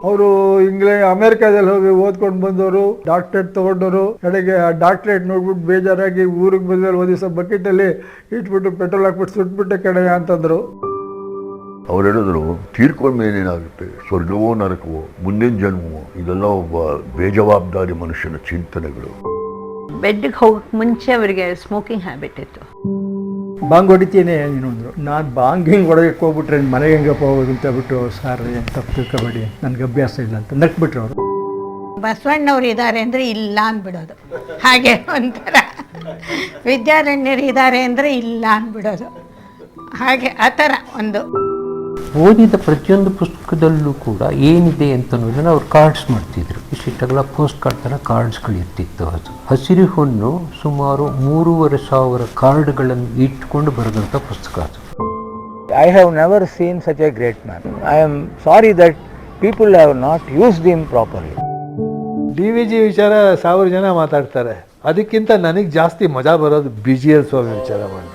ಅವರು ಅಮೆರಿಕಾದಲ್ಲಿ ಹೋಗಿ ಓದ್ಕೊಂಡು ಬಂದವರು, ಡಾಕ್ಟ್ರೇಟ್ ತೊಗೊಂಡವರು. ಕಡೆಗೆ ಆ ಡಾಕ್ಟ್ರೇಟ್ ನೋಡ್ಬಿಟ್ಟು ಬೇಜಾರಾಗಿ ಊರಿಗೆ ಬಂದಲ್ಲಿ ಒಂದು ದಿವಸ ಬಕೆಟಲ್ಲಿ ಇಟ್ಬಿಟ್ಟು ಪೆಟ್ರೋಲ್ ಹಾಕ್ಬಿಟ್ಟು ಸುಟ್ಬಿಟ್ಟೆ ಕಡೆ ಅಂತಂದರು. ಅವ್ರು ಹೇಳಿದ್ರು, ತೀರ್ಕೊಂಡ ಮೇಲೆ ಏನಾಗುತ್ತೆ, ಸ್ವರ್ಗವೋ ನರಕವೋ, ಮುಂದಿನ ಜನ್ಮವೋ, ಇದೆಲ್ಲ ಒಬ್ಬ ಬೇಜವಾಬ್ದಾರಿ ಮನುಷ್ಯನ ಚಿಂತನೆಗಳು. ಬೆಡ್ಗೆ ಹೋಗಕ್ಕೆ ಮುಂಚೆ ಅವರಿಗೆ ಸ್ಮೋಕಿಂಗ್ ಹ್ಯಾಬಿಟ್ ಇತ್ತು. ಬಾಂಗ್ ಹೊಡಿತೀನಿ ನೀನು ಅಂದರು. ನಾನು ಬಾಂಗ್ ಹಿಂಗೆ ಹೊಡೆಯಕ್ಕೆ ಹೋಗ್ಬಿಟ್ರೆ ಮನೆಗೆ ಹೆಂಗಪ್ಪ ಹೋಗೋದು ಅಂತ ಬಿಟ್ಟು, ಸಾರ್ ತಪ್ಪು ತಿಳ್ಕೊಬೇಡಿ, ನನಗೆ ಅಭ್ಯಾಸ ಇಲ್ಲ ಅಂತ ನಕ್ಬಿಟ್ರು ಅವರು. ಬಸವಣ್ಣವ್ರು ಇದ್ದಾರೆ ಅಂದರೆ ಇಲ್ಲ ಅಂದ್ಬಿಡೋದು, ಹಾಗೆ ಒಂಥರ ವಿದ್ಯಾರಣ್ಯರು ಇದ್ದಾರೆ ಅಂದರೆ ಇಲ್ಲ ಅಂದ್ಬಿಡೋದು, ಹಾಗೆ ಆ ಥರ ಒಂದು. ಓದಿದ ಪ್ರತಿಯೊಂದು ಪುಸ್ತಕದಲ್ಲೂ ಕೂಡ ಏನಿದೆ ಅಂತನ್ನೋದನ್ನು ಅವ್ರು ಕಾರ್ಡ್ಸ್ ಮಾಡ್ತಿದ್ರು. ಇಷ್ಟಿಷ್ಟೆಲ್ಲ ಪೋಸ್ಟ್ ಕಾರ್ಡ್ ಥರ ಕಾರ್ಡ್ಸ್ಗಳಿರ್ತಿತ್ತು. ಅದು ಹಸಿರು ಹೊನ್ನು ಸುಮಾರು 3,500 ಕಾರ್ಡ್ಗಳನ್ನು ಇಟ್ಕೊಂಡು ಬರೆದಂಥ ಪುಸ್ತಕ ಅದು. I have never seen such a great man. I am sorry that people have not used him properly. DVG ವಿಚಾರ 1000 ಜನ ಮಾತಾಡ್ತಾರೆ, ಅದಕ್ಕಿಂತ ನನಗೆ ಜಾಸ್ತಿ ಮಜಾ ಬರೋದು BGL ಸ್ವಾಮಿ ವಿಚಾರ ಮಾಡಿ.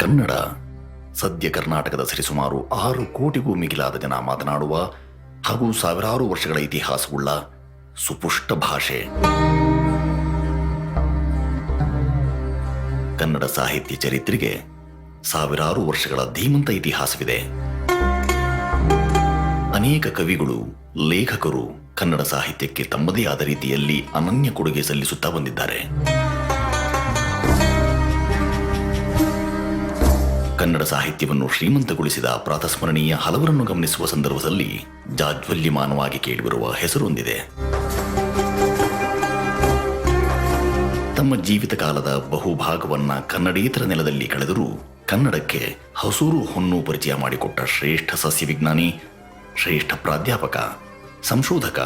ಕನ್ನಡ ಸದ್ಯ ಕರ್ನಾಟಕದ ಸರಿಸುಮಾರು 6 ಕೋಟಿಗೂ ಮಿಗಿಲಾದ ಜನ ಮಾತನಾಡುವ ಹಾಗೂ ಸಾವಿರಾರು ವರ್ಷಗಳ ಇತಿಹಾಸವುಳ್ಳ ಸುಪುಷ್ಟ ಭಾಷೆ. ಕನ್ನಡ ಸಾಹಿತ್ಯ ಚರಿತ್ರೆಗೆ ಸಾವಿರಾರು ವರ್ಷಗಳ ಧೀಮಂತ ಇತಿಹಾಸವಿದೆ. ಅನೇಕ ಕವಿಗಳು, ಲೇಖಕರು ಕನ್ನಡ ಸಾಹಿತ್ಯಕ್ಕೆ ತಮ್ಮದೇ ಆದ ರೀತಿಯಲ್ಲಿ ಅನನ್ಯ ಕೊಡುಗೆ ಸಲ್ಲಿಸುತ್ತಾ ಬಂದಿದ್ದಾರೆ. ಕನ್ನಡ ಸಾಹಿತ್ಯವನ್ನು ಶ್ರೀಮಂತಗೊಳಿಸಿದ ಪ್ರಾತಸ್ಮರಣೀಯ ಹಲವರನ್ನು ಗಮನಿಸುವ ಸಂದರ್ಭದಲ್ಲಿ ಜಾಜ್ವಲ್ಯಮಾನವಾಗಿ ಕೇಳಿಬರುವ ಹೆಸರೊಂದಿದೆ. ತಮ್ಮ ಜೀವಿತ ಕಾಲದ ಬಹುಭಾಗವನ್ನ ಕನ್ನಡೇತರ ನೆಲದಲ್ಲಿ ಕಳೆದರೂ ಕನ್ನಡಕ್ಕೆ ಹಸೂರು ಹೊನ್ನು ಪರಿಚಯ ಮಾಡಿಕೊಟ್ಟ ಶ್ರೇಷ್ಠ ಸಸ್ಯವಿಜ್ಞಾನಿ, ಶ್ರೇಷ್ಠ ಪ್ರಾಧ್ಯಾಪಕ, ಸಂಶೋಧಕ,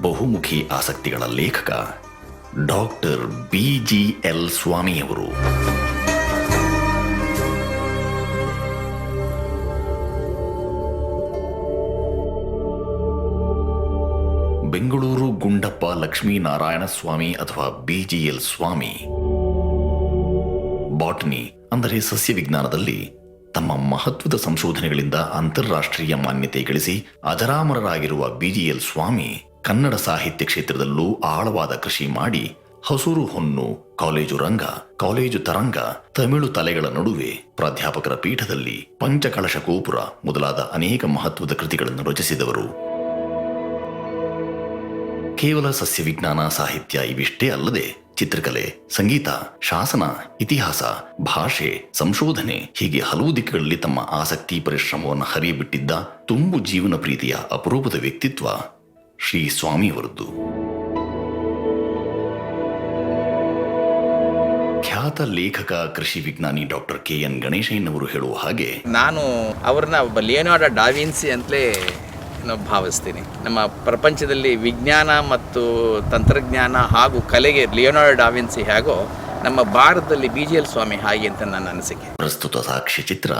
ಬಹುಮುಖಿ ಆಸಕ್ತಿಗಳ ಲೇಖಕ ಡಾಕ್ಟರ್ BGL ಸ್ವಾಮಿಯವರು. ಬೆಂಗಳೂರು ಗುಂಡಪ್ಪ ಲಕ್ಷ್ಮೀನಾರಾಯಣ ಸ್ವಾಮಿ ಅಥವಾ BGL ಸ್ವಾಮಿ ಬಾಟನಿ ಅಂದರೆ ಸಸ್ಯ ವಿಜ್ಞಾನದಲ್ಲಿ ತಮ್ಮ ಮಹತ್ವದ ಸಂಶೋಧನೆಗಳಿಂದ ಅಂತಾರಾಷ್ಟ್ರೀಯ ಮಾನ್ಯತೆ ಗಳಿಸಿ ಅಜರಾಮರರಾಗಿರುವ BGL ಸ್ವಾಮಿ ಕನ್ನಡ ಸಾಹಿತ್ಯ ಕ್ಷೇತ್ರದಲ್ಲೂ ಆಳವಾದ ಕೃಷಿ ಮಾಡಿ ಹಸೂರು ಹೊನ್ನು, ಕಾಲೇಜು ರಂಗ, ಕಾಲೇಜು ತರಂಗ, ತಮಿಳು ತಲೆಗಳ ನಡುವೆ, ಪ್ರಾಧ್ಯಾಪಕರ ಪೀಠದಲ್ಲಿ, ಪಂಚಕಳಶ ಗೋಪುರ ಮೊದಲಾದ ಅನೇಕ ಮಹತ್ವದ ಕೃತಿಗಳನ್ನು ರಚಿಸಿದವರು. ಕೇವಲ ಸಸ್ಯ ವಿಜ್ಞಾನ, ಸಾಹಿತ್ಯ ಇವಿಷ್ಟೇ ಅಲ್ಲದೆ ಚಿತ್ರಕಲೆ, ಸಂಗೀತ, ಶಾಸನ, ಇತಿಹಾಸ, ಭಾಷೆ, ಸಂಶೋಧನೆ ಹೀಗೆ ಹಲವು ದಿಕ್ಕುಗಳಲ್ಲಿ ತಮ್ಮ ಆಸಕ್ತಿ ಪರಿಶ್ರಮವನ್ನು ಹರಿಯಬಿಟ್ಟಿದ್ದ ತುಂಬು ಜೀವನ ಪ್ರೀತಿಯ ಅಪರೂಪದ ವ್ಯಕ್ತಿತ್ವ ಶ್ರೀ ಸ್ವಾಮಿಯವರದ್ದು. ಖ್ಯಾತ ಲೇಖಕ, ಕೃಷಿ ವಿಜ್ಞಾನಿ ಡಾಕ್ಟರ್ KN ಗಣೇಶಯ್ಯನವರು ಹೇಳುವ ಹಾಗೆ, ನಾನು ಅವ್ರನ್ನ ಒಬ್ಬ ಲಿಯೋನಾರ್ಡೋ ಡಾ ವಿನ್ಸಿ ಅಂತಲೇ ಭಾವಿಸ್ತೀನಿ. ನಮ್ಮ ಪ್ರಪಂಚದಲ್ಲಿ ವಿಜ್ಞಾನ ಮತ್ತು ತಂತ್ರಜ್ಞಾನ ಹಾಗೂ ಕಲೆಗೆ ಲಿಯೋನಾರ್ಡೋ ಡಾ ವಿನ್ಸಿ ಹೇಗೋ ನಮ್ಮ ಭಾರತದಲ್ಲಿ BGL ಸ್ವಾಮಿ ಹಾಗೆ ಅಂತ ನನ್ನ ಅನಿಸಿಕೆ. ಪ್ರಸ್ತುತ ಸಾಕ್ಷ್ಯ ಚಿತ್ರ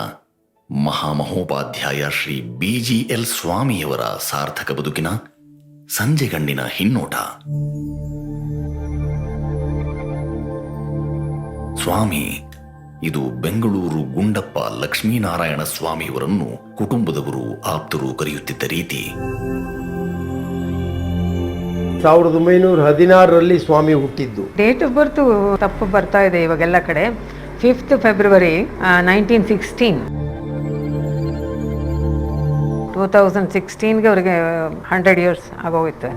ಮಹಾಮಹೋಪಾಧ್ಯಾಯ ಶ್ರೀ BGL ಸ್ವಾಮಿಯವರ ಸಾರ್ಥಕ ಬದುಕಿನ ಸಂಜೆಗಣ್ಣಿನ ಹಿನ್ನೋಟ. ಸ್ವಾಮಿ ಇದು ಬೆಂಗಳೂರು ಗುಂಡಪ್ಪ ಲಕ್ಷ್ಮೀನಾರಾಯಣ ಸ್ವಾಮಿಯವರನ್ನು ಕುಟುಂಬದವರು, ಆಪ್ತರು ಕರೆಯುತ್ತಿದ್ದ ರೀತಿ. 1916ರಲ್ಲಿ ಸ್ವಾಮಿ ಹುಟ್ಟಿದ್ದು. ಡೇಟ್ ಆಫ್ ಬರ್ತ್ ತಪ್ಪು ಬರ್ತಾ ಇದೆ ಇವಾಗೆಲ್ಲ ಕಡೆ. 5th February 1916. 2016ಗೆ ಅವರಿಗೆ 100 years ಆಗೋಗುತ್ತೆ.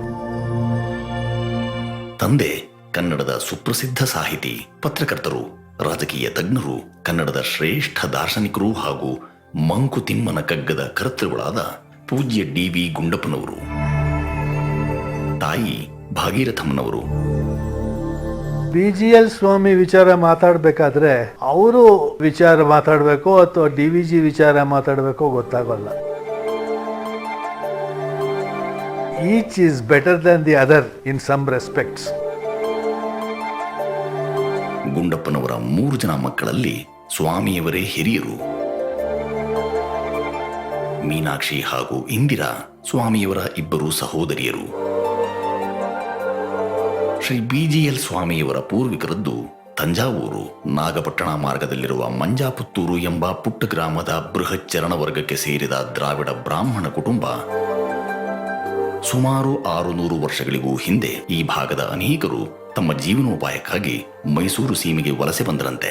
ತಂದೆ ಕನ್ನಡದ ಸುಪ್ರಸಿದ್ಧ ಸಾಹಿತಿ, ಪತ್ರಕರ್ತರು, ರಾಜಕೀಯ ತಜ್ಞರು, ಕನ್ನಡದ ಶ್ರೇಷ್ಠ ದಾರ್ಶನಿಕರು ಹಾಗೂ ಮಂಕುತಿಮ್ಮನ ಕಗ್ಗದ ಕರ್ತೃಗಳಾದ ಪೂಜ್ಯ DV ಗುಂಡಪ್ಪನವರು. ತಾಯಿ ಭಾಗೀರಥಮ್ಮನವರು. BGL ಸ್ವಾಮಿ ವಿಚಾರ ಮಾತಾಡಬೇಕಾದ್ರೆ ಅವರು ವಿಚಾರ ಮಾತಾಡಬೇಕೋ ಅಥವಾ DVG ವಿಚಾರ ಮಾತಾಡಬೇಕೋ ಗೊತ್ತಾಗಲ್ಲ. Each is better than the other in some respects. ಗುಂಡಪ್ಪನವರ 3 ಜನ ಮಕ್ಕಳಲ್ಲಿ ಸ್ವಾಮಿಯವರೇ ಹಿರಿಯರು. ಮೀನಾಕ್ಷಿ ಹಾಗೂ ಇಂದಿರಾ ಸ್ವಾಮಿಯವರ 2 ಸಹೋದರಿಯರು. ಶ್ರೀ BGL ಸ್ವಾಮಿಯವರ ಪೂರ್ವಿಕರದ್ದು ತಂಜಾವೂರು ನಾಗಪಟ್ಟಣ ಮಾರ್ಗದಲ್ಲಿರುವ ಮಂಜಾಪುತ್ತೂರು ಎಂಬ ಪುಟ್ಟ ಗ್ರಾಮದ ಬೃಹತ್ ಚರಣ ವರ್ಗಕ್ಕೆ ಸೇರಿದ ದ್ರಾವಿಡ ಬ್ರಾಹ್ಮಣ ಕುಟುಂಬ. ಸುಮಾರು 600 ವರ್ಷಗಳಿಗೂ ಹಿಂದೆ ಈ ಭಾಗದ ಅನೇಕರು ತಮ್ಮ ಜೀವನೋಪಾಯಕ್ಕಾಗಿ ಮೈಸೂರು ಸೀಮೆಗೆ ವಲಸೆ ಬಂದರಂತೆ.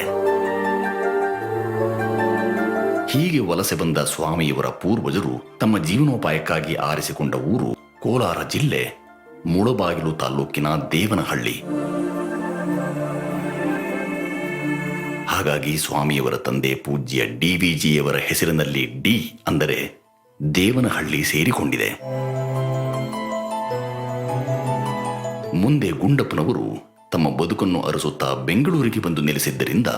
ಹೀಗೆ ವಲಸೆ ಬಂದ ಸ್ವಾಮಿಯವರ ಪೂರ್ವಜರು ತಮ್ಮ ಜೀವನೋಪಾಯಕ್ಕಾಗಿ ಆರಿಸಿಕೊಂಡ ಊರು ಕೋಲಾರ ಜಿಲ್ಲೆ ಮುಳಬಾಗಿಲು ತಾಲೂಕಿನ ದೇವನಹಳ್ಳಿ. ಹಾಗಾಗಿ ಸ್ವಾಮಿಯವರ ತಂದೆ ಪೂಜ್ಯ DVGಯವರ ಹೆಸರಿನಲ್ಲಿ ಡಿ ಅಂದರೆ ದೇವನಹಳ್ಳಿ ಸೇರಿಕೊಂಡಿದೆ. ಮುಂದೆ ಗುಂಡಪ್ಪನವರು ತಮ್ಮ ಬದುಕನ್ನು ಅರಸುತ್ತಾ ಬೆಂಗಳೂರಿಗೆ ಬಂದು ನೆಲೆಸಿದ್ದರಿಂದ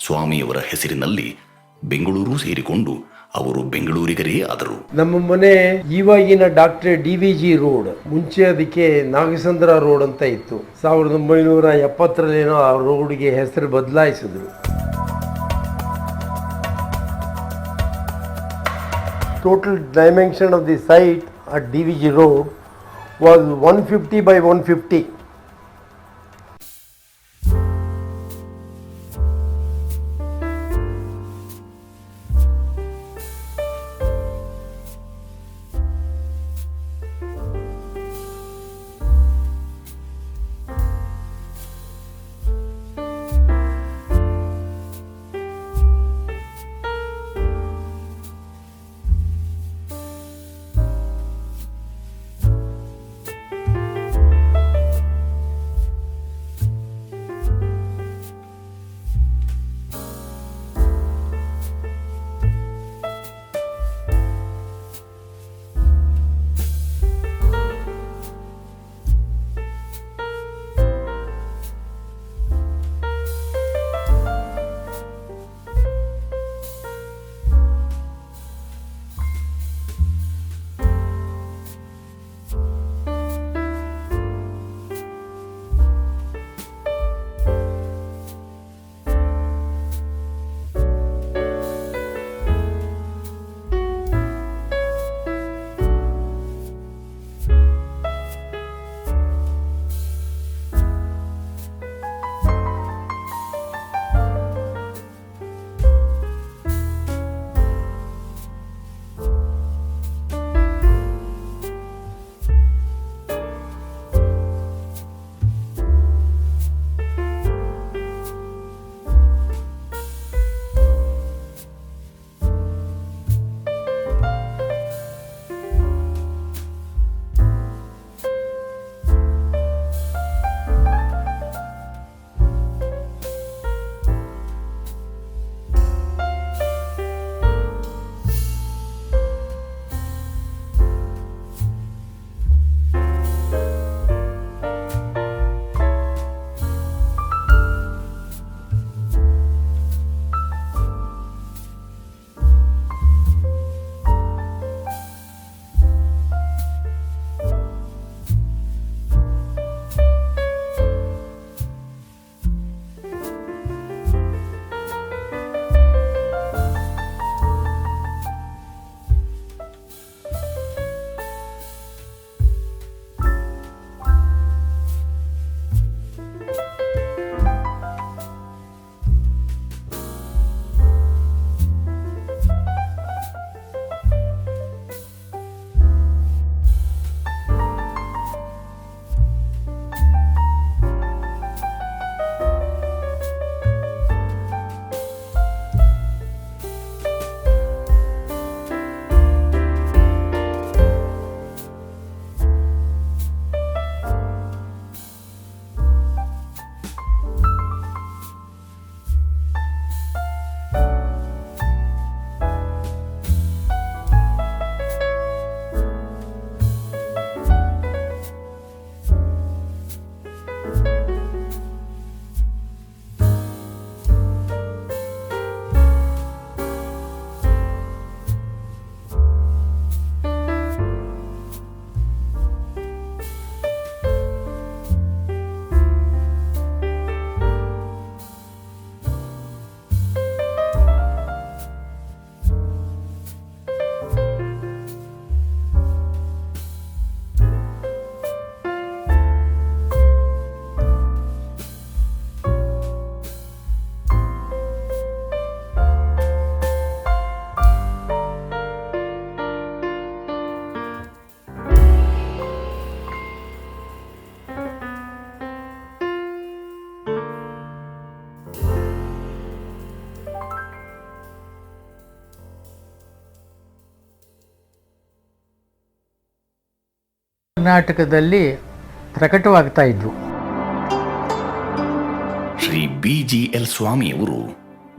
ಸ್ವಾಮಿಯವರ ಹೆಸರಿನಲ್ಲಿ ಬೆಂಗಳೂರು ಸೇರಿಕೊಂಡು ಅವರು ಬೆಂಗಳೂರಿಗರೇ ಆದರು. ನಮ್ಮ ಮನೆ ಇವಾಗಿನ ಡಾಕ್ಟರ್ DVG ರೋಡ್, ಮುಂಚೆ ಅದಕ್ಕೆ ನಾಗಸಂದ್ರ ರೋಡ್ ಅಂತ ಇತ್ತು. 1970 ಆ ರೋಡ್ಗೆ ಹೆಸರು ಬದಲಾಯಿಸಿದ್ರು. Total dimension of the site at DVG road was 150 by 150. ಕರ್ನಾಟಕದಲ್ಲಿ ಪ್ರಕಟವಾಗ್ತಾ ಇದ್ವು. ಶ್ರೀ BGL ಸ್ವಾಮಿಯವರು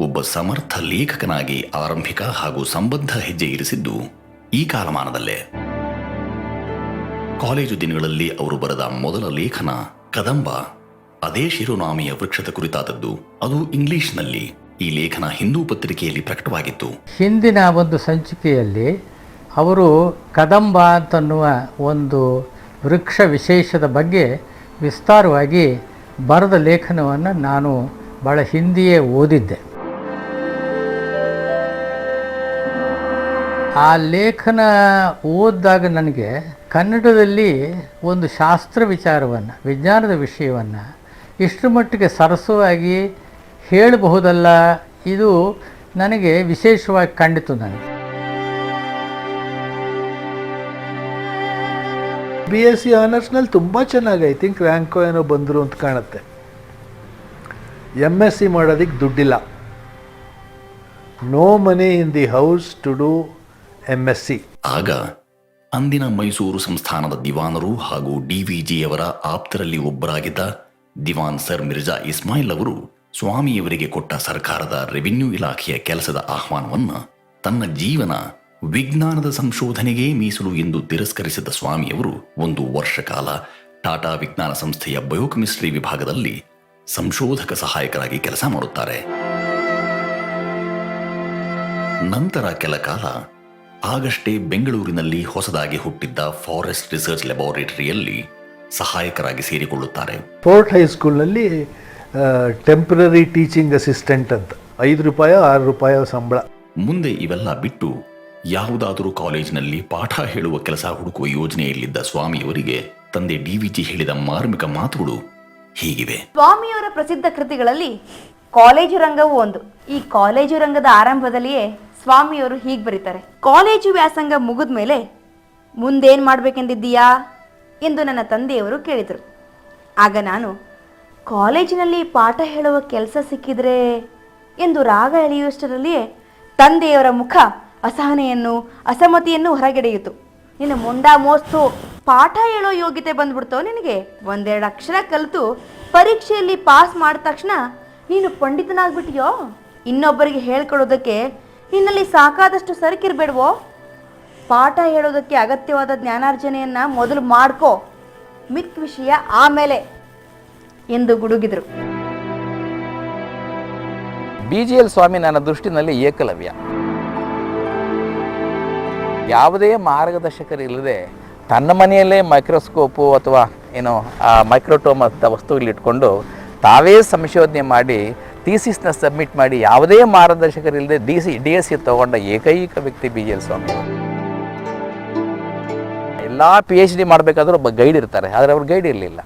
ಒಬ್ಬ ಸಮರ್ಥ ಲೇಖಕನಾಗಿ ಆರಂಭಿಕ ಹಾಗೂ ಸಂಬದ್ಧ ಹೆಜ್ಜೆ ಇರಿಸಿದ್ದು ಈ ಕಾಲಮಾನದಲ್ಲೇ. ಕಾಲೇಜು ದಿನಗಳಲ್ಲಿ ಅವರು ಬರೆದ ಮೊದಲ ಲೇಖನ ಕದಂಬ ಅದೇ ಶಿರೋನಾಮೆಯ ವೃಕ್ಷದ ಕುರಿತಾದದ್ದು. ಅದು ಇಂಗ್ಲಿಷ್ನಲ್ಲಿ. ಈ ಲೇಖನ ಹಿಂದೂ ಪತ್ರಿಕೆಯಲ್ಲಿ ಪ್ರಕಟವಾಗಿತ್ತು. ಹಿಂದಿನ ಒಂದು ಸಂಚಿಕೆಯಲ್ಲಿ ಅವರು ಕದಂಬ ಅಂತನ್ನುವ ಒಂದು ವೃಕ್ಷ ವಿಶೇಷದ ಬಗ್ಗೆ ವಿಸ್ತಾರವಾಗಿ ಬರೆದ ಲೇಖನವನ್ನು ನಾನು ಭಾಳ ಹಿಂದೆಯೇ ಓದಿದ್ದೆ. ಆ ಲೇಖನ ಓದಿದಾಗ ನನಗೆ ಕನ್ನಡದಲ್ಲಿ ಒಂದು ಶಾಸ್ತ್ರ ವಿಚಾರವನ್ನು, ವಿಜ್ಞಾನದ ವಿಷಯವನ್ನು ಇಷ್ಟರ ಮಟ್ಟಿಗೆ ಸರಸವಾಗಿ ಹೇಳಬಹುದಲ್ಲ, ಇದು ನನಗೆ ವಿಶೇಷವಾಗಿ ಕಂಡಿತು. ನನಗೆ BSc ಆನರ್ಸ್ನಲ್ಲಿ ತುಂಬ ಚೆನ್ನಾಗಿ ಐ ಥಿಂಕ್ ರ್ಯಾಂಕೋ ಏನೋ ಬಂದರು ಅಂತ ಕಾಣುತ್ತೆ. MSc ಮಾಡೋದಕ್ಕೆ ದುಡ್ಡಿಲ್ಲ. No money in the house to do MSc. ಆಗ ಅಂದಿನ ಮೈಸೂರು ಸಂಸ್ಥಾನದ ದಿವಾನರು ಹಾಗೂ DVGಯವರ ಆಪ್ತರಲ್ಲಿ ಒಬ್ಬರಾಗಿದ್ದ ದಿವಾನ್ ಸರ್ ಮಿರ್ಜಾ ಇಸ್ಮಾಯಿಲ್ ಅವರು ಸ್ವಾಮಿಯವರಿಗೆ ಕೊಟ್ಟ ಸರ್ಕಾರದ ರೆವಿನ್ಯೂ ಇಲಾಖೆಯ ಕೆಲಸದ ಆಹ್ವಾನವನ್ನು ತನ್ನ ಜೀವನ ವಿಜ್ಞಾನದ ಸಂಶೋಧನೆಗೆ ಮೀಸಲು ಎಂದು ತಿರಸ್ಕರಿಸಿದ ಸ್ವಾಮಿಯವರು 1 ವರ್ಷ ಕಾಲ ಟಾಟಾ ವಿಜ್ಞಾನ ಸಂಸ್ಥೆಯ ಬಯೋಕೆಮಿಸ್ಟ್ರಿ ವಿಭಾಗದಲ್ಲಿ ಸಂಶೋಧಕ ಸಹಾಯಕರಾಗಿ ಕೆಲಸ ಮಾಡುತ್ತಾರೆ. ನಂತರ ಕೆಲ ಕಾಲ ಆಗಷ್ಟೇ ಬೆಂಗಳೂರಿನಲ್ಲಿ ಹೊಸದಾಗಿ ಹುಟ್ಟಿದ್ದ ಫಾರೆಸ್ಟ್ ರಿಸರ್ಚ್ ಲ್ಯಾಬೋರೇಟರಿಯಲ್ಲಿ ಸಹಾಯಕರಾಗಿ ಸೇರಿಕೊಳ್ಳುತ್ತಾರೆ. ಫೋರ್ಟ್ ಹೈಸ್ಕೂಲ್ನಲ್ಲಿ ಟೆಂಪ್ರರಿ ಟೀಚಿಂಗ್ ಅಸಿಸ್ಟೆಂಟ್ ಅಂತ ₹5 ₹6 ಸಂಬಳ. ಮುಂದೆ ಇವೆಲ್ಲ ಬಿಟ್ಟು ಯಾವುದಾದರೂ ಕಾಲೇಜಿನಲ್ಲಿ ಪಾಠ ಹೇಳುವ ಕೆಲಸ ಹುಡುಕುವ ಯೋಜನೆಯಲ್ಲಿದ್ದ ಸ್ವಾಮಿಯವರಿಗೆ ತಂದೆ DVG ಹೇಳಿದ ಮಾರ್ಮಿಕ ಮಾತುಗಳು ಹೀಗಿವೆ. ಸ್ವಾಮಿಯವರ ಪ್ರಸಿದ್ಧ ಕೃತಿಗಳಲ್ಲಿ ಕಾಲೇಜು ರಂಗವೂ ಒಂದು. ಈ ಕಾಲೇಜು ರಂಗದ ಆರಂಭದಲ್ಲಿಯೇ ಸ್ವಾಮಿಯವರು ಹೀಗೆ ಬರೀತಾರೆ: ಕಾಲೇಜು ವ್ಯಾಸಂಗ ಮುಗಿದ ಮೇಲೆ ಮುಂದೇನು ಮಾಡಬೇಕೆಂದಿದ್ದೀಯಾ ಎಂದು ನನ್ನ ತಂದೆಯವರು ಕೇಳಿದರು. ಆಗ ನಾನು ಕಾಲೇಜಿನಲ್ಲಿ ಪಾಠ ಹೇಳುವ ಕೆಲಸ ಸಿಕ್ಕಿದ್ರೆ ಎಂದು ರಾಗ ಎಳೆಯುವಷ್ಟರಲ್ಲಿಯೇ ತಂದೆಯವರ ಮುಖ ಅಸಹನೆಯನ್ನು ಅಸಮ್ಮತಿಯನ್ನು ಹೊರಗೆಡೆಯಿತು. ನಿನ್ನ ಮುಂಡಾ ಮೋಸ್ತು, ಪಾಠ ಹೇಳೋ ಯೋಗ್ಯತೆ ಬಂದ್ಬಿಡ್ತೋ ನಿನಗೆ? 1-2 ಅಕ್ಷರ ಕಲಿತು ಪರೀಕ್ಷೆಯಲ್ಲಿ ಪಾಸ್ ಮಾಡಿದ ತಕ್ಷಣ ನೀನು ಪಂಡಿತನಾಗ್ಬಿಟ್ಟಿಯೋ? ಇನ್ನೊಬ್ಬರಿಗೆ ಹೇಳ್ಕೊಡೋದಕ್ಕೆ ನಿನ್ನಲ್ಲಿ ಸಾಕಾದಷ್ಟು ಸರಕಿರ್ಬೇಡ್ವೋ? ಪಾಠ ಹೇಳೋದಕ್ಕೆ ಅಗತ್ಯವಾದ ಜ್ಞಾನಾರ್ಜನೆಯನ್ನು ಮೊದಲು ಮಾಡ್ಕೋ, ಮಿಕ್ಕ ವಿಷಯ ಆಮೇಲೆ ಎಂದು ಗುಡುಗಿದರು. BGL ಸ್ವಾಮಿ ನನ್ನ ದೃಷ್ಟಿನಲ್ಲಿ ಏಕಲವ್ಯ. ಯಾವುದೇ ಮಾರ್ಗದರ್ಶಕರಿಲ್ಲದೆ ತನ್ನ ಮನೆಯಲ್ಲೇ ಮೈಕ್ರೋಸ್ಕೋಪು ಅಥವಾ ಏನೋ ಮೈಕ್ರೋಟೋಮ್ ಅಂತ ವಸ್ತುಗಳಿಟ್ಕೊಂಡು ತಾವೇ ಸಂಶೋಧನೆ ಮಾಡಿ ಥೀಸಿಸ್ನ ಸಬ್ಮಿಟ್ ಮಾಡಿ ಯಾವುದೇ ಮಾರ್ಗದರ್ಶಕರಿಲ್ಲದೆ DSc ತಗೊಂಡ ಏಕೈಕ ವ್ಯಕ್ತಿ BGL ಸ್ವಾಮಿ. ಎಲ್ಲ PhD ಮಾಡಬೇಕಾದ್ರೂ ಒಬ್ಬ ಗೈಡ್ ಇರ್ತಾರೆ, ಆದರೆ ಅವ್ರ ಗೈಡ್ ಇರಲಿಲ್ಲ.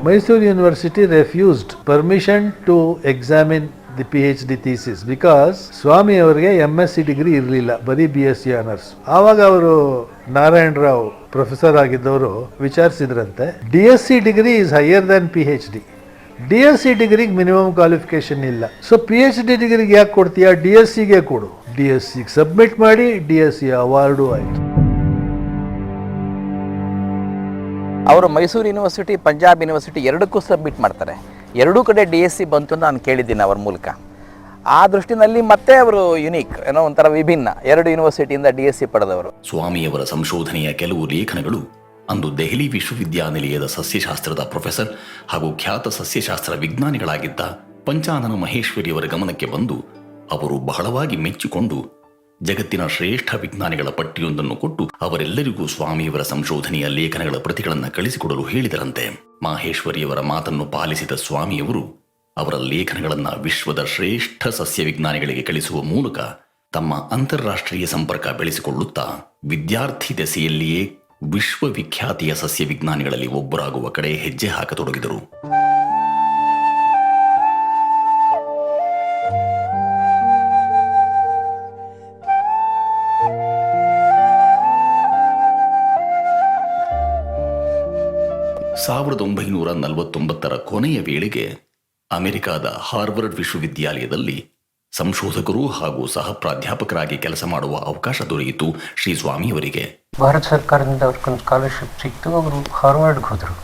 Mysore University refused permission to examine the PhD thesis because ಸ್ವಾಮಿ ಅವರಿಗೆ MSc ಡಿಗ್ರಿ ಇರಲಿಲ್ಲ, ಬರೀ BSc ಆನರ್ಸ್. ಆವಾಗ ಅವರು ನಾರಾಯಣ ರಾವ್ ಪ್ರೊಫೆಸರ್ ಆಗಿದ್ದವರು ವಿಚಾರಿಸಿದ್ರಂತೆ, DSc degree is higher than PhD. DSc ಡಿಗ್ರಿಗೆ ಮಿನಿಮಮ್ ಕ್ವಾಲಿಫಿಕೇಶನ್ ಇಲ್ಲ, ಸೊ PhD ಡಿಗ್ರಿಗೆ ಯಾಕೆ ಕೊಡ್ತೀಯಾ? DScಗೆ ಕೊಡು. DScಗೆ ಸಬ್ಮಿಟ್ ಮಾಡಿ DSc ಅವಾರ್ಡು ಆಯಿತು. ಅವರು ಮೈಸೂರು ಯೂನಿವರ್ಸಿಟಿ, ಪಂಜಾಬ್ ಯೂನಿವರ್ಸಿಟಿ ಎರಡಕ್ಕೂ ಸಬ್ಮಿಟ್ ಮಾಡ್ತಾರೆ. ಎರಡೂ ಕಡೆ DSc ಬಂತು ಅಂತ ನಾನು ಕೇಳಿದ್ದೀನಿ ಅವ್ರ ಮೂಲಕ. ಆ ದೃಷ್ಟಿನಲ್ಲಿ ಮತ್ತೆ ಅವರು ಯುನೀಕ್, ಏನೋ ಒಂಥರ ವಿಭಿನ್ನ. 2 ಯೂನಿವರ್ಸಿಟಿಯಿಂದ DSc ಪಡೆದವರು. ಸ್ವಾಮಿಯವರ ಸಂಶೋಧನೆಯ ಕೆಲವು ಲೇಖನಗಳು ಅಂದು ದೆಹಲಿ ವಿಶ್ವವಿದ್ಯಾನಿಲಯದ ಸಸ್ಯಶಾಸ್ತ್ರದ ಪ್ರೊಫೆಸರ್ ಹಾಗೂ ಖ್ಯಾತ ಸಸ್ಯಶಾಸ್ತ್ರ ವಿಜ್ಞಾನಿಗಳಾಗಿದ್ದ ಪಂಚಾನನ ಮಹೇಶ್ವರಿಯವರ ಗಮನಕ್ಕೆ ಬಂದು ಅವರು ಬಹಳವಾಗಿ ಮೆಚ್ಚಿಕೊಂಡು ಜಗತ್ತಿನ ಶ್ರೇಷ್ಠ ವಿಜ್ಞಾನಿಗಳ ಪಟ್ಟಿಯೊಂದನ್ನು ಕೊಟ್ಟು ಅವರೆಲ್ಲರಿಗೂ ಸ್ವಾಮಿಯವರ ಸಂಶೋಧನೆಯ ಲೇಖನಗಳ ಪ್ರತಿಗಳನ್ನು ಕಳಿಸಿಕೊಡಲು ಹೇಳಿದರಂತೆ. ಮಾಹೇಶ್ವರಿಯವರ ಮಾತನ್ನು ಪಾಲಿಸಿದ ಸ್ವಾಮಿಯವರು ಅವರ ಲೇಖನಗಳನ್ನು ವಿಶ್ವದ ಶ್ರೇಷ್ಠ ಸಸ್ಯ ವಿಜ್ಞಾನಿಗಳಿಗೆ ಕಳಿಸುವ ಮೂಲಕ ತಮ್ಮ ಅಂತಾರಾಷ್ಟ್ರೀಯ ಸಂಪರ್ಕ ಬೆಳೆಸಿಕೊಳ್ಳುತ್ತಾ ವಿದ್ಯಾರ್ಥಿ ದೆಸೆಯಲ್ಲಿಯೇ ವಿಶ್ವವಿಖ್ಯಾತಿಯ ಸಸ್ಯ ವಿಜ್ಞಾನಿಗಳಲ್ಲಿ ಒಬ್ಬರಾಗುವ ಕಡೆ ಹೆಜ್ಜೆ ಹಾಕತೊಡಗಿದರು. ಸಾವಿರದ 1949 ಕೊನೆಯ ವೇಳೆಗೆ ಅಮೆರಿಕಾದ ಹಾರ್ವರ್ಡ್ ವಿಶ್ವವಿದ್ಯಾಲಯದಲ್ಲಿ ಸಂಶೋಧಕರು ಹಾಗೂ ಸಹ ಪ್ರಾಧ್ಯಾಪಕರಾಗಿ ಕೆಲಸ ಮಾಡುವ ಅವಕಾಶ ದೊರೆಯಿತು ಶ್ರೀ ಸ್ವಾಮಿಯವರಿಗೆ. ಭಾರತ ಸರ್ಕಾರದಿಂದ ಅವ್ರಿಗೊಂದು ಸ್ಕಾಲರ್ಶಿಪ್ ಸಿಕ್ತು. ಅವರು ಹಾರ್ವರ್ಡ್ಗೆ ಹೋದರು.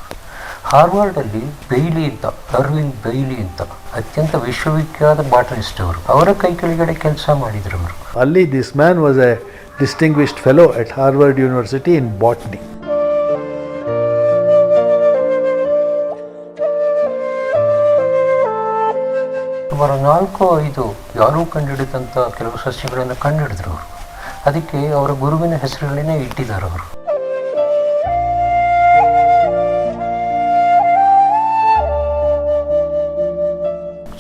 ಹಾರ್ವರ್ಡಲ್ಲಿ ಬೈಲಿ ಅಂತ, ಅರ್ವಿನ್ ಬೈಲಿ ಅಂತ ಅತ್ಯಂತ ವಿಶ್ವವಿಖ್ಯಾತ ಬಾಟನಿಸ್ಟ್ ಅವರು, ಅವರ ಕೈ ಕೆಳಗಡೆ ಕೆಲಸ ಮಾಡಿದರು ಅವರು. ಅಲ್ಲಿ this man was A distinguished fellow at Harvard university in botany. ಸುಮಾರು 4-5 ಯಾರೂ ಕಂಡುಹಿಡಿದಂಥ ಕೆಲವು ಸಸ್ಯಗಳನ್ನು ಕಂಡುಹಿಡಿದ್ರು ಅವರು. ಅದಕ್ಕೆ ಅವರ ಗುರುವಿನ ಹೆಸರುಗಳನ್ನೇ ಇಟ್ಟಿದ್ದಾರೆ ಅವರು.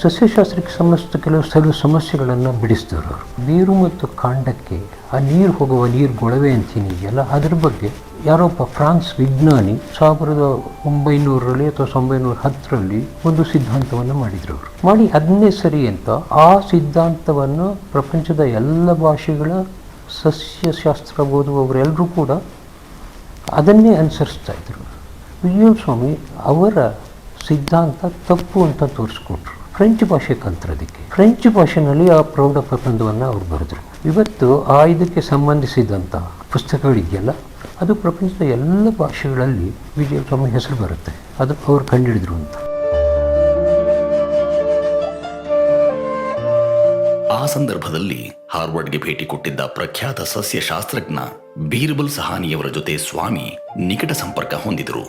ಸಸ್ಯಶಾಸ್ತ್ರಕ್ಕೆ ಸಂಬಂಧಿಸಿದ ಕೆಲವು ಸಮಸ್ಯೆಗಳನ್ನು ಬಿಡಿಸಿದವರು ಅವರು. ನೀರು ಮತ್ತು ಕಾಂಡಕ್ಕೆ ಆ ನೀರು ಹೋಗುವ ನೀರು ಗೊಳವೆ ಅಂತೀನಿದೆಯಲ್ಲ, ಅದ್ರ ಬಗ್ಗೆ ಯಾರೊಬ್ಬ ಫ್ರಾನ್ಸ್ ವಿಜ್ಞಾನಿ 1900ರಲ್ಲಿ ಅಥವಾ 1910ರಲ್ಲಿ ಒಂದು ಸಿದ್ಧಾಂತವನ್ನು ಮಾಡಿದರು ಅವರು. ಮಾಡಿ ಅದನ್ನೇ ಸರಿ ಅಂತ ಆ ಸಿದ್ಧಾಂತವನ್ನು ಪ್ರಪಂಚದ ಎಲ್ಲ ಭಾಷೆಗಳ ಸಸ್ಯಶಾಸ್ತ್ರ ಓದುವವರೆಲ್ಲರೂ ಕೂಡ ಅದನ್ನೇ ಅನುಸರಿಸ್ತಾ ಇದ್ರು. ವಿಜಯಲ್ ಸ್ವಾಮಿ ಅವರ ಸಿದ್ಧಾಂತ ತಪ್ಪು ಅಂತ ತೋರಿಸ್ಕೊಟ್ರು. ಫ್ರೆಂಚ್ ಭಾಷೆ ಕಲ್ತಿರೋದಕ್ಕೆ ಫ್ರೆಂಚ್ ಭಾಷೆನಲ್ಲಿ ಆ ಪ್ರೌಢ ಪ್ರಬಂಧವನ್ನು ಅವರು ಬರೆದರು. ಇವತ್ತು ಆ ಇದಕ್ಕೆ ಸಂಬಂಧಿಸಿದಂಥ ಪುಸ್ತಕಗಳಿದೆಯಲ್ಲ, ಅದು ಪ್ರಪಂಚದ ಎಲ್ಲ ಭಾಷೆಗಳಲ್ಲಿ ವಿಜಯ ಸ್ವಾಮಿ ಹೆಸರು ಬರುತ್ತೆ. ಅದು ಅವ್ರು ಕಂಡುಹಿಡಿದ್ರು ಅಂತ. ಆ ಸಂದರ್ಭದಲ್ಲಿ ಹಾರ್ವರ್ಡ್ಗೆ ಭೇಟಿ ಕೊಟ್ಟಿದ್ದ ಪ್ರಖ್ಯಾತ ಸಸ್ಯಶಾಸ್ತ್ರಜ್ಞ ಬೀರ್ಬಲ್ ಸಹಾನಿಯವರ ಜೊತೆ ಸ್ವಾಮಿ ನಿಕಟ ಸಂಪರ್ಕ ಹೊಂದಿದರು.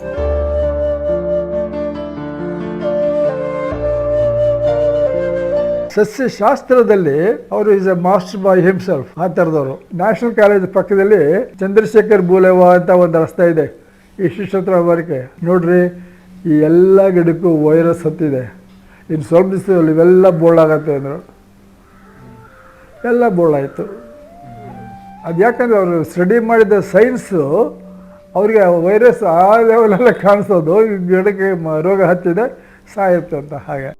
ಸಸ್ಯಶಾಸ್ತ್ರದಲ್ಲಿ ಅವರು is A master by himself. ಆ ಥರದವರು. ನ್ಯಾಷನಲ್ ಕಾಲೇಜ್ ಪಕ್ಕದಲ್ಲಿ ಚಂದ್ರಶೇಖರ್ ಬೂಲೆವಾ ಅಂತ ಒಂದು ರಸ್ತೆ ಇದೆ, ಇಷ್ಟವರೆಗೆ ನೋಡ್ರಿ. ಈ ಎಲ್ಲ ಗಿಡಕ್ಕೂ ವೈರಸ್ ಹತ್ತಿದೆ, ಇನ್ನು ಸ್ವಲ್ಪ ದಿವಸದಲ್ಲಿ ಇವೆಲ್ಲ ಬೋಳಾಗತ್ತೆ ಅಂದರು. ಎಲ್ಲ ಬೋಳಾಯಿತು. ಅದು ಯಾಕಂದರೆ ಅವರು ಸ್ಟಡಿ ಮಾಡಿದ ಸೈನ್ಸು ಅವ್ರಿಗೆ ವೈರಸ್ ಆ ಲೆವೆಲೆಲ್ಲ ಕಾಣಿಸೋದು, ಈ ಗಿಡಕ್ಕೆ ರೋಗ ಹತ್ತಿದೆ ಸಾಯುತ್ತೆ ಅಂತ. ಹಾಗೆ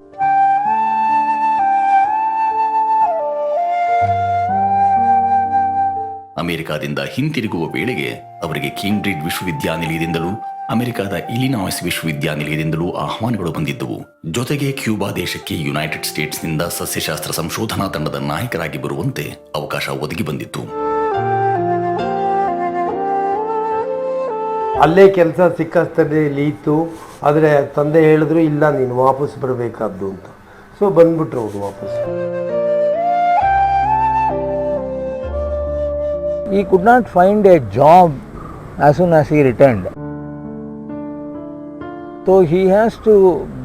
ಅಮೆರಿಕಾದಿಂದ ಹಿಂತಿರುಗುವ ವೇಳೆಗೆ ಅವರಿಗೆ ಕೇಂಬ್ರಿಡ್ಜ್ ವಿಶ್ವವಿದ್ಯಾನಿಲಯದಿಂದಲೂ ಅಮೆರಿಕದ ಇಲಿನಾಯ್ಸ್ ವಿಶ್ವವಿದ್ಯಾನಿಲಯದಿಂದಲೂ ಆಹ್ವಾನಗಳು ಬಂದಿದ್ದವು. ಜೊತೆಗೆ ಕ್ಯೂಬಾ ದೇಶಕ್ಕೆ ಯುನೈಟೆಡ್ ಸ್ಟೇಟ್ಸ್ನಿಂದ ಸಸ್ಯಶಾಸ್ತ್ರ ಸಂಶೋಧನಾ ತಂಡದ ನಾಯಕರಾಗಿ ಬರುವಂತೆ ಅವಕಾಶ ಒದಗಿ ಬಂದಿತ್ತು. ಅಲ್ಲೇ ಕೆಲಸ ಸಿಕ್ಕಷ್ಟೇ ಇತ್ತು. ಆದರೆ ತಂದೆ ಹೇಳಿದ್ರು, ಇಲ್ಲ ನೀನು ವಾಪಸ್ ಬರಬೇಕಾದ್ದು ಅಂತ. ಸೊ ಬಂದ್ಬಿಟ್ರು ಅವರು ವಾಪಸ್. He could not find a job as soon as he returned. So he has to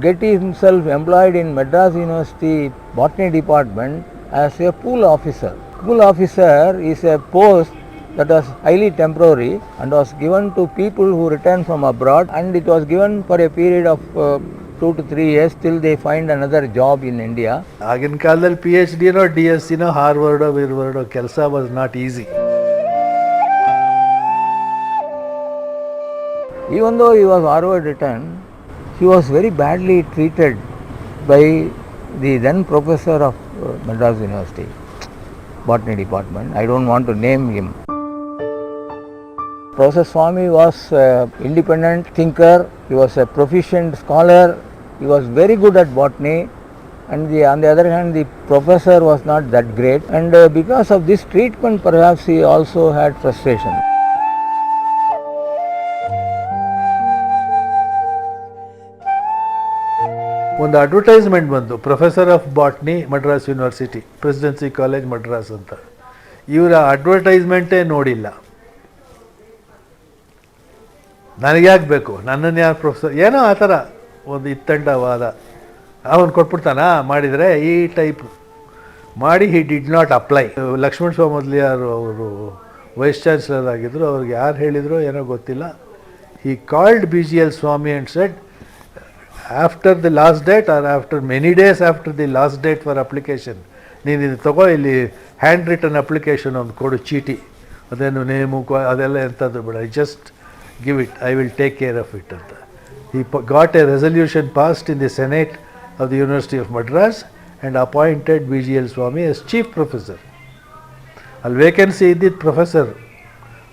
get himself employed in Madras University Botany Department as a pool officer. Pool officer is a post that was highly temporary and was given to people who return from abroad, and it was given for a period of 2 to 3 years till they find another job in India. ಆಗಿನ ಕಾಲದಲ್ಲಿ PhD-ನೋ DSc-ನೋ ಹಾರ್ವರ್ಡೋ ವಿರ್ವರ್ಡೋ ಕೆಲಸ was not easy. Even though he was Harvard returned, he was very badly treated by the then professor of Madras University, Botany Department. I don't want to name him. Professor Swami was an independent thinker, he was a proficient scholar, he was very good at botany, and on the other hand the professor was not that great, and because of this treatment perhaps he also had frustration. ಒಂದು advertisement ಬಂತು, professor of botany Madras university, presidency college Madras ಅಂತ. ಇವರ ಅಡ್ವರ್ಟೈಸ್ಮೆಂಟೇ ನೋಡಿಲ್ಲ. ನನಗೆ ಯಾಕೆ ಬೇಕು, ನನ್ನನ್ನು ಯಾರು ಪ್ರೊಫೆಸರ್, ಏನೋ ಆ ಥರ ಒಂದು ಇತ್ತಂಡವಾದ. ಅವನು ಕೊಟ್ಬಿಡ್ತಾನಾ ಮಾಡಿದರೆ ಈ ಟೈಪ್ ಮಾಡಿ. He did not apply. Lakshmana ಸೋಮದ್ಲಿಯಾರು ಅವರು ವೈಸ್ ಚಾನ್ಸಲರ್ ಆಗಿದ್ದರು. ಅವ್ರಿಗೆ ಯಾರು ಹೇಳಿದ್ರು ಏನೋ ಗೊತ್ತಿಲ್ಲ. He called BGL Swami and said, after the last date or after many days after the last date for application, ನೀನು ಇದು ತಗೋ, ಇಲ್ಲಿ ಹ್ಯಾಂಡ್ ರಿಟನ್ ಅಪ್ಲಿಕೇಶನ್ ಒಂದು ಕೊಡು, ಚೀಟಿ, ಅದೇನು ನೇಮು ಅದೆಲ್ಲ ಎಂಥದ್ದು ಬೇಡ, just give it, I will take care of it ಅಂತ. He got a resolution passed in the Senate of the University of Madras and appointed BGL Swami as chief professor. ಅಲ್ಲಿ vacancy ಇದ್ದಿದ್ದು professor,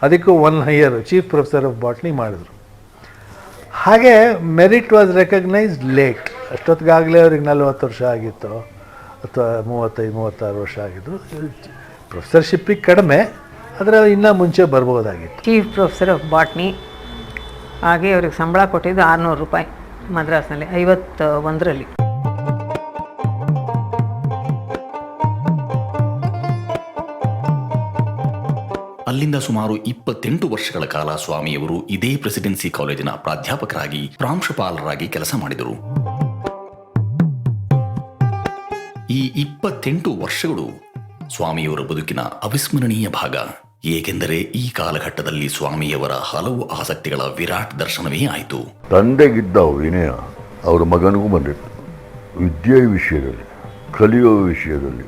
ಅದಕ್ಕೂ 1 year chief professor of botany ಮಾಡಿದ್ರು. ಹಾಗೆ merit was recognised late. ಅಷ್ಟೊತ್ತಿಗಾಗಲೇ ಅವ್ರಿಗೆ 40 ವರ್ಷ ಆಗಿತ್ತು. ಅಥವಾ 35-36 ವರ್ಷ ಆಗಿದ್ರು. ಪ್ರೊಫೆಸರ್ಶಿಪ್ಪಿಗೆ ಕಡಿಮೆ, ಆದರೆ ಇನ್ನೂ ಮುಂಚೆ ಬರ್ಬೋದಾಗಿತ್ತು. Chief professor of botany. ಹಾಗೆ ಅವ್ರಿಗೆ ಸಂಬಳ ಕೊಟ್ಟಿದ್ದು 600 ರೂಪಾಯಿ ಮದ್ರಾಸ್ನಲ್ಲಿ 51ರಲ್ಲಿ. ಅಲ್ಲಿಂದ ಸುಮಾರು 28 ವರ್ಷಗಳ ಕಾಲ ಸ್ವಾಮಿಯವರು ಇದೇ ಪ್ರೆಸಿಡೆನ್ಸಿ ಕಾಲೇಜಿನ ಪ್ರಾಧ್ಯಾಪಕರಾಗಿ ಪ್ರಾಂಶುಪಾಲರಾಗಿ ಕೆಲಸ ಮಾಡಿದರು. ಈ 28 ವರ್ಷಗಳು ಸ್ವಾಮಿಯವರ ಬದುಕಿನ ಅವಿಸ್ಮರಣೀಯ ಭಾಗ. ಏಕೆಂದರೆ ಈ ಕಾಲಘಟ್ಟದಲ್ಲಿ ಸ್ವಾಮಿಯವರ ಹಲವು ಆಸಕ್ತಿಗಳ ವಿರಾಟ್ ದರ್ಶನವೇ ಆಯಿತು. ತಂದೆಗಿದ್ದ ವಿನಯ ಅವರ ಮಗನಿಗೂ ಬಂದಿತ್ತು. ವಿದ್ಯೆಯ ವಿಷಯದಲ್ಲಿ, ಕಲಿಯುವ ವಿಷಯದಲ್ಲಿ,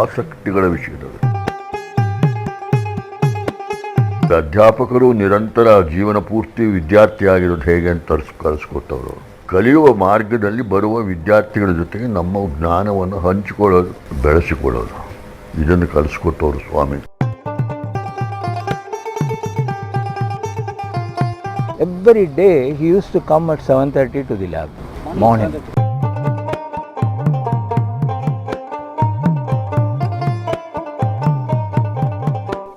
ಆಸಕ್ತಿಗಳ ವಿಷಯದಲ್ಲಿ. ಅಧ್ಯಾಪಕರು ನಿರಂತರ ಜೀವನ ಪೂರ್ತಿ ವಿದ್ಯಾರ್ಥಿಯಾಗಿರೋದು ಹೇಗೆ ಅಂತ ಕಲಿಸ್ಕೊಟ್ಟವರು. ಕಲಿಯುವ ಮಾರ್ಗದಲ್ಲಿ ಬರುವ ವಿದ್ಯಾರ್ಥಿಗಳ ಜೊತೆಗೆ ನಮ್ಮ ಜ್ಞಾನವನ್ನು ಹಂಚಿಕೊಳ್ಳೋದು, ಬೆಳೆಸಿಕೊಳ್ಳೋದು, ಇದನ್ನು ಕಲಿಸ್ಕೊಟ್ಟವರು ಸ್ವಾಮಿ. Every day he used to come at 7:30 to the lab, morning.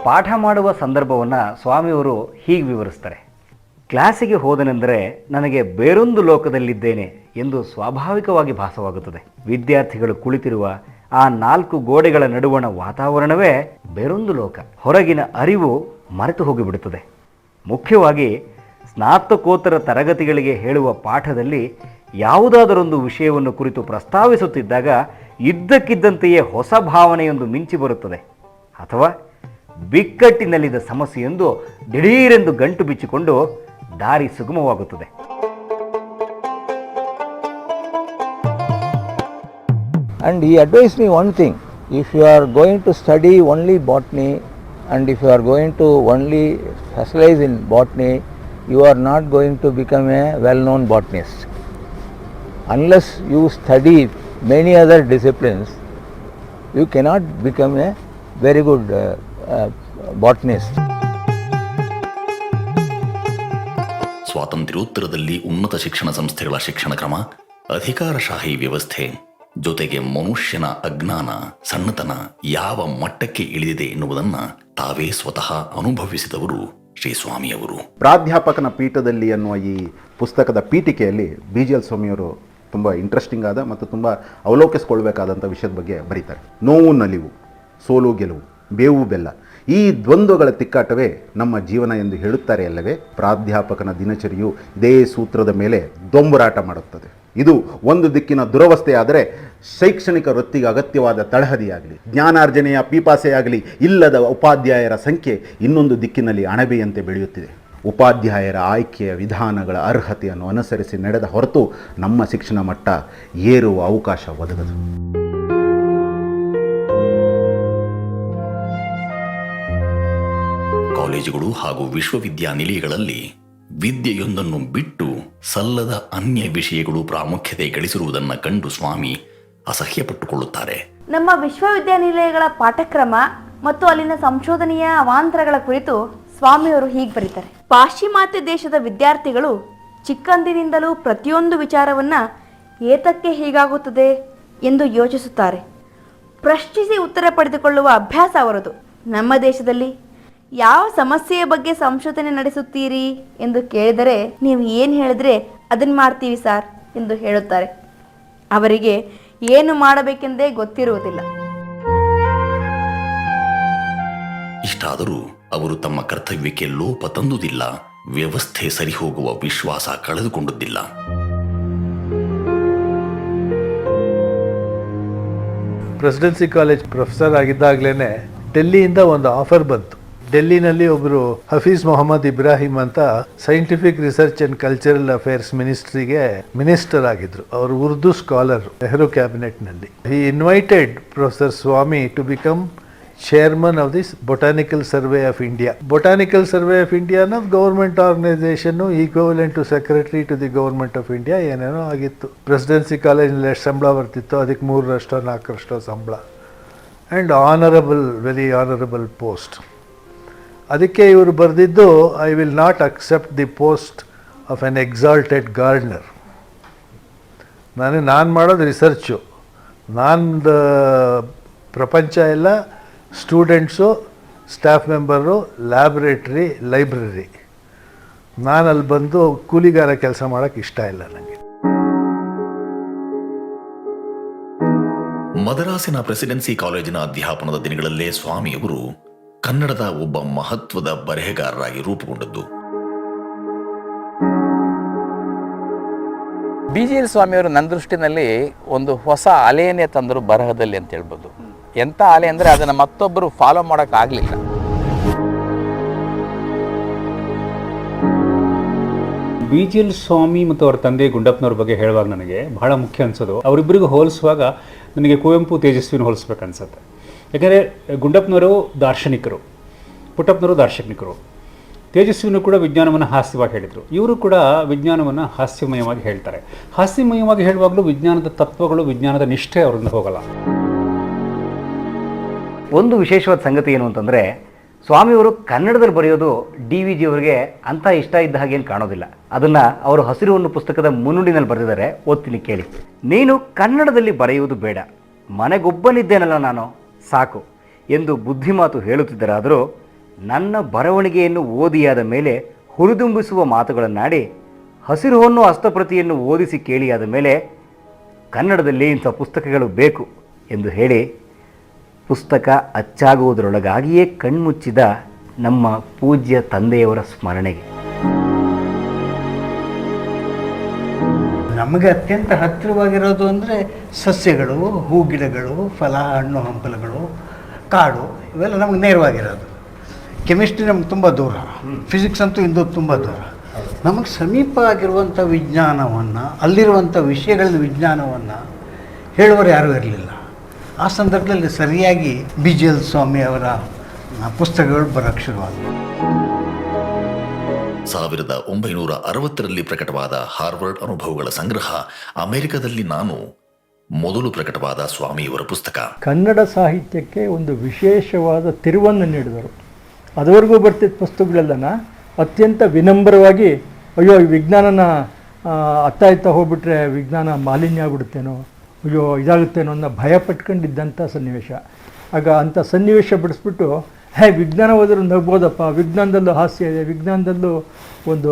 ಪಾಠ ಮಾಡುವ ಸಂದರ್ಭವನ್ನು ಸ್ವಾಮಿಯವರು ಹೀಗೆ ವಿವರಿಸ್ತಾರೆ. ಕ್ಲಾಸಿಗೆ ಹೋದನೆಂದರೆ ನನಗೆ ಬೇರೊಂದು ಲೋಕದಲ್ಲಿದ್ದೇನೆ ಎಂದು ಸ್ವಾಭಾವಿಕವಾಗಿ ಭಾಸವಾಗುತ್ತದೆ. ವಿದ್ಯಾರ್ಥಿಗಳು ಕುಳಿತಿರುವ ಆ 4 ಗೋಡೆಗಳ ನಡುವಣ ವಾತಾವರಣವೇ ಬೇರೊಂದು ಲೋಕ. ಹೊರಗಿನ ಅರಿವು ಮರೆತು ಹೋಗಿಬಿಡುತ್ತದೆ. ಮುಖ್ಯವಾಗಿ ಸ್ನಾತಕೋತ್ತರ ತರಗತಿಗಳಿಗೆ ಹೇಳುವ ಪಾಠದಲ್ಲಿ ಯಾವುದಾದರೊಂದು ವಿಷಯವನ್ನು ಕುರಿತು ಪ್ರಸ್ತಾವಿಸುತ್ತಿದ್ದಾಗ ಇದ್ದಕ್ಕಿದ್ದಂತೆಯೇ ಹೊಸ ಭಾವನೆಯೊಂದು ಮಿಂಚಿ ಬರುತ್ತದೆ. ಅಥವಾ ಬಿಕ್ಕಟ್ಟಿನಲ್ಲಿದ್ದ ಸಮಸ್ಯೆಯೊಂದು ದಿಢೀರೆಂದು ಗಂಟು ಬಿಚ್ಚಿಕೊಂಡು ದಾರಿ ಸುಗಮವಾಗುತ್ತದೆ. And he advised me one thing: if you are going to study only botany and if you are going to only specialize in botany, you are not going to become a well-known botanist. Unless you study many other disciplines, you cannot become a very good botanist. ಸ್ವಾತಂತ್ರ್ಯೋತ್ತರದಲ್ಲಿ ಉನ್ನತ ಶಿಕ್ಷಣ ಸಂಸ್ಥೆಗಳ ಶಿಕ್ಷಣ ಕ್ರಮ, ಅಧಿಕಾರಶಾಹಿ ವ್ಯವಸ್ಥೆ, ಜೊತೆಗೆ ಮನುಷ್ಯನ ಅಜ್ಞಾನ, ಸಣ್ಣತನ ಯಾವ ಮಟ್ಟಕ್ಕೆ ಇಳಿದಿದೆ ಎನ್ನುವುದನ್ನು ತಾವೇ ಸ್ವತಃ ಅನುಭವಿಸಿದವರು ಶ್ರೀ ಸ್ವಾಮಿಯವರು. ಪ್ರಾಧ್ಯಾಪಕನ ಪೀಠದಲ್ಲಿ ಅನ್ನುವ ಈ ಪುಸ್ತಕದ ಪೀಠಿಕೆಯಲ್ಲಿ BGL ಸ್ವಾಮಿಯವರು ತುಂಬ ಇಂಟ್ರೆಸ್ಟಿಂಗ್ ಆದ ಮತ್ತು ತುಂಬ ಅವಲೋಕಿಸ್ಕೊಳ್ಬೇಕಾದಂಥ ವಿಷಯದ ಬಗ್ಗೆ ಬರೀತಾರೆ. ನೋವು ನಲಿವು, ಸೋಲು ಗೆಲುವು, ಬೇವು ಬೆಲ್ಲ, ಈ ದ್ವಂದ್ವಗಳ ತಿಕ್ಕಾಟವೇ ನಮ್ಮ ಜೀವನ ಎಂದು ಹೇಳುತ್ತಾರೆ ಅಲ್ಲವೇ. ಪ್ರಾಧ್ಯಾಪಕನ ದಿನಚರಿಯು ಇದೇ ಸೂತ್ರದ ಮೇಲೆ ದೊಂಬರಾಟ ಮಾಡುತ್ತದೆ. ಇದು ಒಂದು ದಿಕ್ಕಿನ ದುರವಸ್ಥೆಯಾದರೆ ಶೈಕ್ಷಣಿಕ ವೃತ್ತಿಗೆ ಅಗತ್ಯವಾದ ತಳಹದಿಯಾಗಲಿ, ಜ್ಞಾನಾರ್ಜನೆಯ ಪೀಪಾಸೆಯಾಗಲಿ ಇಲ್ಲದ ಉಪಾಧ್ಯಾಯರ ಸಂಖ್ಯೆ ಇನ್ನೊಂದು ದಿಕ್ಕಿನಲ್ಲಿ ಅಣಬೆಯಂತೆ ಬೆಳೆಯುತ್ತಿದೆ. ಉಪಾಧ್ಯಾಯರ ಆಯ್ಕೆಯ ವಿಧಾನಗಳ ಅರ್ಹತೆಯನ್ನು ಅನುಸರಿಸಿ ನಡೆದ ಹೊರತು ನಮ್ಮ ಶಿಕ್ಷಣ ಮಟ್ಟ ಏರುವ ಅವಕಾಶ ಒದಗದು. ಕಾಲೇಜುಗಳು ಹಾಗೂ ವಿಶ್ವವಿದ್ಯಾನಿಲಯಗಳಲ್ಲಿ ವಿದ್ಯೆಯೊಂದನ್ನು ಬಿಟ್ಟು ಸಲ್ಲದ ಅನ್ಯ ವಿಷಯಗಳು ಪ್ರಾಮುಖ್ಯತೆ ಗಳಿಸಿರುವುದನ್ನು ಕಂಡು ಸ್ವಾಮಿ ಅಸಹ್ಯಪಟ್ಟುಕೊಳ್ಳುತ್ತಾರೆ. ನಮ್ಮ ವಿಶ್ವವಿದ್ಯಾನಿಲಯಗಳ ಪಾಠಕ್ರಮ ಮತ್ತು ಅಲ್ಲಿನ ಸಂಶೋಧನೆಯ ಅವಾಂತರಗಳ ಕುರಿತು ಸ್ವಾಮಿಯವರು ಹೀಗೆ ಬರೀತಾರೆ. ಪಾಶ್ಚಿಮಾತ್ಯ ದೇಶದ ವಿದ್ಯಾರ್ಥಿಗಳು ಚಿಕ್ಕಂದಿನಿಂದಲೂ ಪ್ರತಿಯೊಂದು ವಿಚಾರವನ್ನ ಏತಕ್ಕೆ ಹೀಗಾಗುತ್ತದೆ ಎಂದು ಯೋಚಿಸುತ್ತಾರೆ. ಪ್ರಶ್ನಿಸಿ ಉತ್ತರ ಪಡೆದುಕೊಳ್ಳುವ ಅಭ್ಯಾಸ ಅವರದು. ನಮ್ಮ ದೇಶದಲ್ಲಿ ಯಾವ ಸಮಸ್ಯೆಯ ಬಗ್ಗೆ ಸಂಶೋಧನೆ ನಡೆಸುತ್ತೀರಿ ಎಂದು ಕೇಳಿದರೆ ನೀವು ಏನು ಹೇಳಿದ್ರೆ ಅದನ್ನು ಮಾಡ್ತೀವಿ ಸರ್ ಎಂದು ಹೇಳುತ್ತಾರೆ. ಅವರಿಗೆ ಏನು ಮಾಡಬೇಕೆಂದೇ ಗೊತ್ತಿರುವುದಿಲ್ಲ. ಇಷ್ಟಾದರೂ ಅವರು ತಮ್ಮ ಕರ್ತವ್ಯಕ್ಕೆ ಲೋಪ ತಂದುದಿಲ್ಲ, ವ್ಯವಸ್ಥೆ ಸರಿಹೋಗುವ ವಿಶ್ವಾಸ ಕಳೆದುಕೊಂಡುದಿಲ್ಲ. ಪ್ರೆಸಿಡೆನ್ಸಿ ಕಾಲೇಜ್ ಪ್ರೊಫೆಸರ್ ಆಗಿದ್ದಾಗಲೇ ಡೆಲ್ಲಿಯಿಂದ ಒಂದು ಆಫರ್ ಬಂತು. ಡೆಲ್ಲಿನಲ್ಲಿ ಒಬ್ಬರು ಹಫೀಜ್ ಮೊಹಮ್ಮದ್ ಇಬ್ರಾಹಿಂ ಅಂತ scientific research and cultural affairs ಮಿನಿಸ್ಟ್ರಿಗೆ ಮಿನಿಸ್ಟರ್ ಆಗಿದ್ರು. ಅವರು ಉರ್ದು ಸ್ಕಾಲರ್, ನೆಹರು ಕ್ಯಾಬಿನೆಟ್ನಲ್ಲಿ. He invited professor Swami to become chairman of this botanical survey of India. Botanical survey of India ಅನ್ನೋದು government organisation, equivalent to secretary to the government of India ಏನೇನೋ ಆಗಿತ್ತು. Presidency ಕಾಲೇಜ್ನಲ್ಲಿ ಎಷ್ಟು ಸಂಬಳ ಬರ್ತಿತ್ತು ಅದಕ್ಕೆ 3-4 ಸಂಬಳ. And honourable, very honourable post. ಅದಕ್ಕೆ ಇವರು ಬರೆದಿದ್ದು, I will not accept the post of N exalted Gardner. ನಾನು ಮಾಡೋದು ರಿಸರ್ಚು, ನಾನು ಪ್ರಪಂಚ ಎಲ್ಲ students, staff member, laboratory, library. ನಾನು ಅಲ್ಲಿ ಬಂದು ಕೂಲಿಗಾರ ಕೆಲಸ ಮಾಡೋಕ್ಕೆ ಇಷ್ಟ ಇಲ್ಲ ನನಗೆ. ಮದರಾಸಿನ ಪ್ರೆಸಿಡೆನ್ಸಿ ಕಾಲೇಜಿನ ಅಧ್ಯಾಪನದ ದಿನಗಳಲ್ಲೇ ಸ್ವಾಮಿಯವರು ಕನ್ನಡದ ಒಬ್ಬ ಮಹತ್ವದ ಬರೆಹಗಾರರಾಗಿ ರೂಪುಗೊಂಡದ್ದು. BGL ಸ್ವಾಮಿಯವರು ನನ್ನ ದೃಷ್ಟಿನಲ್ಲಿ ಒಂದು ಹೊಸ ಅಲೆಯನ್ನೇ ತಂದರು ಬರಹದಲ್ಲಿ ಅಂತ ಹೇಳ್ಬೋದು. ಎಂಥ ಅಲೆ ಅಂದರೆ ಅದನ್ನು ಮತ್ತೊಬ್ಬರು ಫಾಲೋ ಮಾಡೋಕ್ಕಾಗಲಿಲ್ಲ. BGL ಸ್ವಾಮಿ ಮತ್ತು ಅವರ ತಂದೆ ಗುಂಡಪ್ಪನವ್ರ ಬಗ್ಗೆ ಹೇಳುವಾಗ ನನಗೆ ಬಹಳ ಮುಖ್ಯ ಅನಿಸೋದು, ಅವರಿಬ್ಬರಿಗೂ ಹೋಲಿಸುವಾಗ ನನಗೆ ಕುವೆಂಪು ತೇಜಸ್ವಿನ ಹೋಲಿಸ್ಬೇಕನ್ಸುತ್ತೆ. ಯಾಕೆಂದರೆ ಗುಂಡಪ್ಪನವರು ದಾರ್ಶನಿಕರು, ಪುಟ್ಟಪ್ಪನವರು ದಾರ್ಶನಿಕರು, ತೇಜಸ್ವಿನೂ ಕೂಡ ವಿಜ್ಞಾನವನ್ನು ಹಾಸ್ಯವಾಗಿ ಹೇಳಿದರು. ಇವರು ಕೂಡ ವಿಜ್ಞಾನವನ್ನು ಹಾಸ್ಯಮಯವಾಗಿ ಹೇಳ್ತಾರೆ. ಹಾಸ್ಯಮಯವಾಗಿ ಹೇಳುವಾಗಲೂ ವಿಜ್ಞಾನದ ತತ್ವಗಳು, ವಿಜ್ಞಾನದ ನಿಷ್ಠೆ ಅವರಿಂದ ಹೋಗಲ್ಲ. ಒಂದು ವಿಶೇಷವಾದ ಸಂಗತಿ ಏನು ಅಂತಂದರೆ, ಸ್ವಾಮಿಯವರು ಕನ್ನಡದಲ್ಲಿ ಬರೆಯೋದು DVG ಅವರಿಗೆ ಅಂಥ ಇಷ್ಟ ಇದ್ದ ಹಾಗೇನು ಕಾಣೋದಿಲ್ಲ. ಅದನ್ನು ಅವರು ಹಸಿರು ಹೊನ್ನು ಪುಸ್ತಕದ ಮುನ್ನುಡಿನಲ್ಲಿ ಬರೆದಿದ್ದಾರೆ, ಓದ್ತೀನಿ ಕೇಳಿ. ನೀನು ಕನ್ನಡದಲ್ಲಿ ಬರೆಯುವುದು ಬೇಡ, ಮನೆಗೊಬ್ಬನಿದ್ದೇನಲ್ಲ ನಾನು, ಸಾಕು ಎಂದು ಬುದ್ಧಿಮಾತು ಹೇಳುತ್ತಿದ್ದರಾದರೂ ನನ್ನ ಬರವಣಿಗೆಯನ್ನು ಓದಿಯಾದ ಮೇಲೆ ಹುರಿದುಂಬಿಸುವ ಮಾತುಗಳನ್ನಾಡಿ ಹಸಿರು ಹೊನ್ನು ಹಸ್ತಪ್ರತಿಯನ್ನು ಓದಿಸಿ ಕೇಳಿಯಾದ ಮೇಲೆ ಕನ್ನಡದಲ್ಲಿ ಇಂಥ ಪುಸ್ತಕಗಳು ಬೇಕು ಎಂದು ಹೇಳಿ ಪುಸ್ತಕ ಅಚ್ಚಾಗುವುದರೊಳಗಾಗಿಯೇ ಕಣ್ಮುಚ್ಚಿದ ನಮ್ಮ ಪೂಜ್ಯ ತಂದೆಯವರ ಸ್ಮರಣೆಗೆ. ನಮಗೆ ಅತ್ಯಂತ ಹತ್ತಿರವಾಗಿರೋದು ಅಂದರೆ ಸಸ್ಯಗಳು, ಹೂಗಿಡಗಳು, ಫಲ, ಹಣ್ಣು ಹಂಪಲುಗಳು, ಕಾಡು, ಇವೆಲ್ಲ ನಮಗೆ ನೇರವಾಗಿರೋದು. ಕೆಮಿಸ್ಟ್ರಿ ನಮ್ಗೆ ತುಂಬ ದೂರ, ಫಿಸಿಕ್ಸ್ ಅಂತೂ ಇಂದು ತುಂಬ ದೂರ. ನಮಗೆ ಸಮೀಪ ಆಗಿರುವಂಥ ವಿಜ್ಞಾನವನ್ನು, ಅಲ್ಲಿರುವಂಥ ವಿಷಯಗಳ ವಿಜ್ಞಾನವನ್ನು ಹೇಳುವವರು ಯಾರೂ ಇರಲಿಲ್ಲ. ಆ ಸಂದರ್ಭದಲ್ಲಿ ಸರಿಯಾಗಿ BGL ಸ್ವಾಮಿ ಅವರ ಪುಸ್ತಕಗಳು ಬರೋಕ್ಕೆ ಶುರುವಾದವು. 1960ರಲ್ಲಿ ಪ್ರಕಟವಾದ ಹಾರ್ವರ್ಡ್ ಅನುಭವಗಳ ಸಂಗ್ರಹ ಅಮೆರಿಕದಲ್ಲಿ ನಾನು ಮೊದಲು ಪ್ರಕಟವಾದ ಸ್ವಾಮಿಯವರ ಪುಸ್ತಕ. ಕನ್ನಡ ಸಾಹಿತ್ಯಕ್ಕೆ ಒಂದು ವಿಶೇಷವಾದ ತಿರುವನ್ನು ನೀಡಿದರು. ಅದುವರೆಗೂ ಬರ್ತಿದ್ದ ಪುಸ್ತಕಗಳೆಲ್ಲನ ಅತ್ಯಂತ ವಿನಮ್ರವಾಗಿ, ಅಯ್ಯೋ ಈ ವಿಜ್ಞಾನನ ಅತ್ತ ಹೋಗ್ಬಿಟ್ರೆ ವಿಜ್ಞಾನ ಮಾಲಿನ್ಯ ಆಗ್ಬಿಡುತ್ತೇನೋ, ಅಯ್ಯೋ ಇದಾಗುತ್ತೇನೋ ಅನ್ನೋ ಭಯ ಪಟ್ಕೊಂಡಿದ್ದಂಥ ಸನ್ನಿವೇಶ. ಆಗ ಅಂಥ ಸನ್ನಿವೇಶ ಬಿಡಿಸ್ಬಿಟ್ಟು, ವಿಜ್ಞಾನ ಓದಿದ್ರು ನಗ್ಬೋದಪ್ಪ, ವಿಜ್ಞಾನದಲ್ಲೂ ಹಾಸ್ಯ ಇದೆ, ವಿಜ್ಞಾನದಲ್ಲೂ ಒಂದು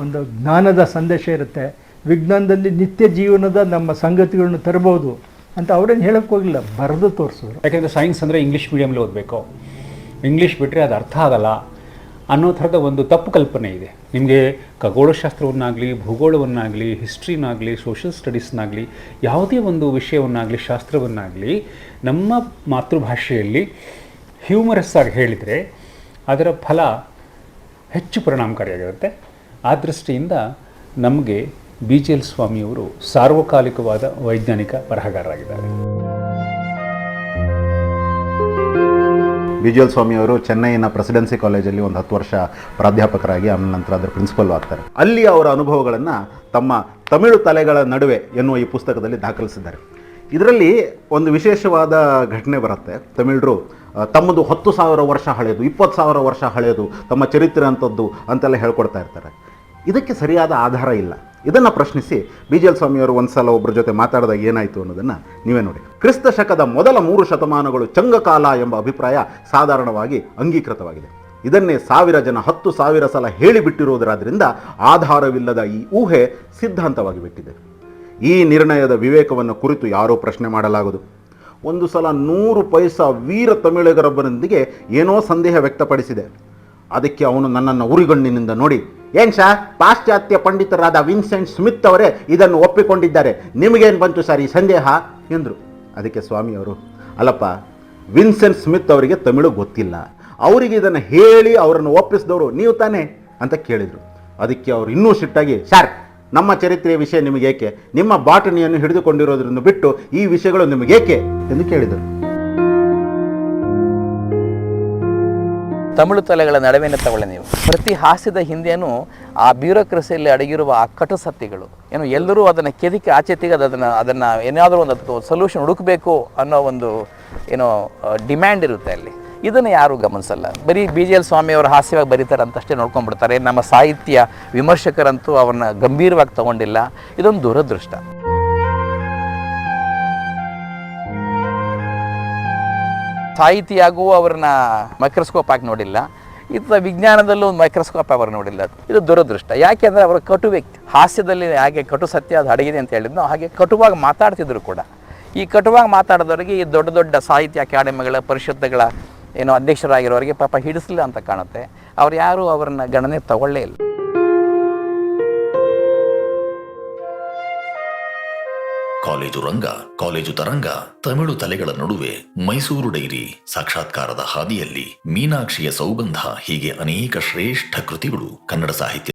ಒಂದು ಜ್ಞಾನದ ಸಂದೇಶ ಇರುತ್ತೆ, ವಿಜ್ಞಾನದಲ್ಲಿ ನಿತ್ಯ ಜೀವನದ ನಮ್ಮ ಸಂಗತಿಗಳನ್ನ ತರಬಹುದು ಅಂತ ಅವರೇನು ಹೇಳಕ್ಕೆ ಹೋಗಿಲ್ಲ, ಬರೆದು ತೋರಿಸಿದ್ರು. ಯಾಕೆಂದರೆ ಸೈನ್ಸ್ ಅಂದರೆ ಇಂಗ್ಲೀಷ್ ಮೀಡಿಯಮ್ಲಿ ಓದಬೇಕು, ಇಂಗ್ಲೀಷ್ ಬಿಟ್ಟರೆ ಅದು ಅರ್ಥ ಆಗಲ್ಲ ಅನ್ನೋ ಥರದ ಒಂದು ತಪ್ಪು ಕಲ್ಪನೆ ಇದೆ. ನಿಮಗೆ ಖಗೋಳಶಾಸ್ತ್ರವನ್ನಾಗಲಿ, ಭೂಗೋಳವನ್ನಾಗಲಿ, ಹಿಸ್ಟ್ರಿನಾಗಲಿ, ಸೋಷಿಯಲ್ ಸ್ಟಡೀಸ್ನಾಗಲಿ, ಯಾವುದೇ ಒಂದು ವಿಷಯವನ್ನಾಗಲಿ, ಶಾಸ್ತ್ರವನ್ನಾಗಲಿ ನಮ್ಮ ಮಾತೃಭಾಷೆಯಲ್ಲಿ ಹ್ಯೂಮರಸ್ ಆಗಿ ಹೇಳಿದರೆ ಅದರ ಫಲ ಹೆಚ್ಚು ಪರಿಣಾಮಕಾರಿಯಾಗಿರುತ್ತೆ. ಆ ದೃಷ್ಟಿಯಿಂದ ನಮಗೆ BGL ಸ್ವಾಮಿಯವರು ಸಾರ್ವಕಾಲಿಕವಾದ ವೈಜ್ಞಾನಿಕ ಬರಹಗಾರರಾಗಿದ್ದಾರೆ. BGL ಸ್ವಾಮಿಯವರು ಚೆನ್ನೈನ ಪ್ರೆಸಿಡೆನ್ಸಿ ಕಾಲೇಜಲ್ಲಿ ಒಂದು 10 ವರ್ಷ ಪ್ರಾಧ್ಯಾಪಕರಾಗಿ, ಆಮೇಲೆ ನಂತರ ಅದರ ಪ್ರಿನ್ಸಿಪಲ್ ಆಗ್ತಾರೆ. ಅಲ್ಲಿ ಅವರ ಅನುಭವಗಳನ್ನು ತಮ್ಮ ತಮಿಳು ತಲೆಗಳ ನಡುವೆ ಎನ್ನುವ ಈ ಪುಸ್ತಕದಲ್ಲಿ ದಾಖಲಿಸಿದ್ದಾರೆ. ಇದರಲ್ಲಿ ಒಂದು ವಿಶೇಷವಾದ ಘಟನೆ ಬರುತ್ತೆ. ತಮಿಳರು ತಮ್ಮದು 10,000 ವರ್ಷ ಹಳೆಯದು, 20,000 ವರ್ಷ ಹಳೆಯದು, ತಮ್ಮ ಚರಿತ್ರೆ ಅಂಥದ್ದು ಅಂತೆಲ್ಲ ಹೇಳ್ಕೊಡ್ತಾ ಇರ್ತಾರೆ. ಇದಕ್ಕೆ ಸರಿಯಾದ ಆಧಾರ ಇಲ್ಲ. ಇದನ್ನು ಪ್ರಶ್ನಿಸಿ BGL ಸ್ವಾಮಿಯವರು ಒಂದು ಸಲ ಒಬ್ಬರ ಜೊತೆ ಮಾತಾಡಿದಾಗ ಏನಾಯಿತು ಅನ್ನೋದನ್ನು ನೀವೇ ನೋಡಿ. ಕ್ರಿಸ್ತ ಶಕದ ಮೊದಲ 3 ಶತಮಾನಗಳು ಚಂಗಕಾಲ ಎಂಬ ಅಭಿಪ್ರಾಯ ಸಾಧಾರಣವಾಗಿ ಅಂಗೀಕೃತವಾಗಿದೆ. ಇದನ್ನೇ 1000 ಜನ 10,000 ಸಲ ಹೇಳಿಬಿಟ್ಟಿರುವುದರಾದ್ರಿಂದ ಆಧಾರವಿಲ್ಲದ ಈ ಊಹೆ ಸಿದ್ಧಾಂತವಾಗಿ ಬಿಟ್ಟಿದೆ. ಈ ನಿರ್ಣಯದ ವಿವೇಕವನ್ನು ಕುರಿತು ಯಾರೋ ಪ್ರಶ್ನೆ ಮಾಡಲಾಗದು. ಒಂದು ಸಲ 100 ಪೈಸಾ ವೀರ ತಮಿಳಿಗರೊಬ್ಬರೊಂದಿಗೆ ಏನೋ ಸಂದೇಹ ವ್ಯಕ್ತಪಡಿಸಿದೆ. ಅದಕ್ಕೆ ಅವನು ನನ್ನನ್ನು ಉರಿಗಣ್ಣಿನಿಂದ ನೋಡಿ, ಏನು ಸರ್, ಪಾಶ್ಚಾತ್ಯ ಪಂಡಿತರಾದ ವಿನ್ಸೆಂಟ್ ಸ್ಮಿತ್ ಅವರೇ ಇದನ್ನು ಒಪ್ಪಿಕೊಂಡಿದ್ದಾರೆ, ನಿಮಗೇನು ಬಂತು ಸರ್ ಈ ಸಂದೇಹ ಎಂದರು. ಅದಕ್ಕೆ ಸ್ವಾಮಿಯವರು, ಅಲ್ಲಪ್ಪ, ವಿನ್ಸೆಂಟ್ ಸ್ಮಿತ್ ಅವರಿಗೆ ತಮಿಳು ಗೊತ್ತಿಲ್ಲ, ಅವರಿಗೆ ಇದನ್ನು ಹೇಳಿ ಅವರನ್ನು ಒಪ್ಪಿಸಿದವರು ನೀವು ತಾನೇ ಅಂತ ಕೇಳಿದರು. ಅದಕ್ಕೆ ಅವರು ಇನ್ನೂ ಸಿಟ್ಟಾಗಿ, ಸರ್, ನಮ್ಮ ಚರಿತ್ರೆಯ ವಿಷಯ ನಿಮಗೇಕೆ, ನಿಮ್ಮ ಬಾಟನಿಯನ್ನು ಹಿಡಿದುಕೊಂಡಿರೋದ್ರಿಂದ ಬಿಟ್ಟು ಈ ವಿಷಯಗಳು ನಿಮಗೇಕೆ ಎಂದು ಕೇಳಿದರು. ತಮಿಳು ತಲೆಗಳ ನಡುವೆನೇ ತಗೊಳ್ಳಿ ನೀವು. ಪ್ರತಿ ಹಾಸ್ಯದ ಹಿಂದೆಯೂ ಆ ಬ್ಯೂರೋಕ್ರಸಿಯಲ್ಲಿ ಅಡಗಿರುವ ಆ ಕಟು ಸತ್ಯಗಳು ಏನು, ಎಲ್ಲರೂ ಅದನ್ನು ಕೆದಕಿ ಆಚೆ ತೆಗೆದು ಅದನ್ನು ಏನಾದರೂ ಒಂದು ಸೊಲ್ಯೂಷನ್ ಹುಡುಕಬೇಕು ಅನ್ನೋ ಒಂದು ಏನೋ ಡಿಮ್ಯಾಂಡ್ ಇರುತ್ತೆ ಅಲ್ಲಿ. ಇದನ್ನು ಯಾರೂ ಗಮನಿಸಲ್ಲ. ಬರೀ BGL ಸ್ವಾಮಿಯವರು ಹಾಸ್ಯವಾಗಿ ಬರೀತಾರೆ ಅಂತಷ್ಟೇ ನೋಡ್ಕೊಂಡ್ಬಿಡ್ತಾರೆ. ನಮ್ಮ ಸಾಹಿತ್ಯ ವಿಮರ್ಶಕರಂತೂ ಅವನ್ನ ಗಂಭೀರವಾಗಿ ತಗೊಂಡಿಲ್ಲ. ಇದೊಂದು ದುರದೃಷ್ಟ. ಸಾಹಿತಿಯಾಗೂ ಅವ್ರನ್ನ ಮೈಕ್ರೋಸ್ಕೋಪ್ ಆಗಿ ನೋಡಿಲ್ಲ, ಇತ್ತ ವಿಜ್ಞಾನದಲ್ಲೂ ಒಂದು ಮೈಕ್ರೋಸ್ಕೋಪ್ ಅವರು ನೋಡಿಲ್ಲ. ಇದು ದುರದೃಷ್ಟ. ಯಾಕೆಂದರೆ ಅವರು ಕಟು ವ್ಯಕ್ತಿ. ಹಾಸ್ಯದಲ್ಲಿ ಹಾಗೆ ಕಟು ಸತ್ಯ ಅದು ಅಡಗಿದೆ ಅಂತ ಹೇಳಿದ್ನೋ ಹಾಗೆ ಕಟುವಾಗಿ ಮಾತಾಡ್ತಿದ್ರು ಕೂಡ. ಈ ಕಟುವಾಗಿ ಮಾತಾಡಿದವರಿಗೆ ಈ ದೊಡ್ಡ ದೊಡ್ಡ ಸಾಹಿತ್ಯ ಅಕಾಡೆಮಿಗಳ ಪರಿಷತ್ತುಗಳ ಏನೋ ಅಧ್ಯಕ್ಷರಾಗಿರೋರಿಗೆ ಪಾಪ ಹಿಡಿಸಲಿಲ್ಲ ಅಂತ ಕಾಣುತ್ತೆ. ಅವ್ರು ಯಾರೂ ಅವ್ರನ್ನ ಗಣನೆ ತಗೊಳ್ಳೇ ಇಲ್ಲ. ಕಾಲೇಜು ರಂಗ, ಕಾಲೇಜು ತರಂಗ, ತಮಿಳು ತಲೆಗಳ ನಡುವೆ ಮೈಸೂರು ಡೈರಿ, ಸಾಕ್ಷಾತ್ಕಾರದ ಹಾದಿಯಲ್ಲಿ, ಮೀನಾಕ್ಷಿಯ ಸೌಗಂಧ, ಹೀಗೆ ಅನೇಕ ಶ್ರೇಷ್ಠ ಕೃತಿಗಳು ಕನ್ನಡ ಸಾಹಿತ್ಯ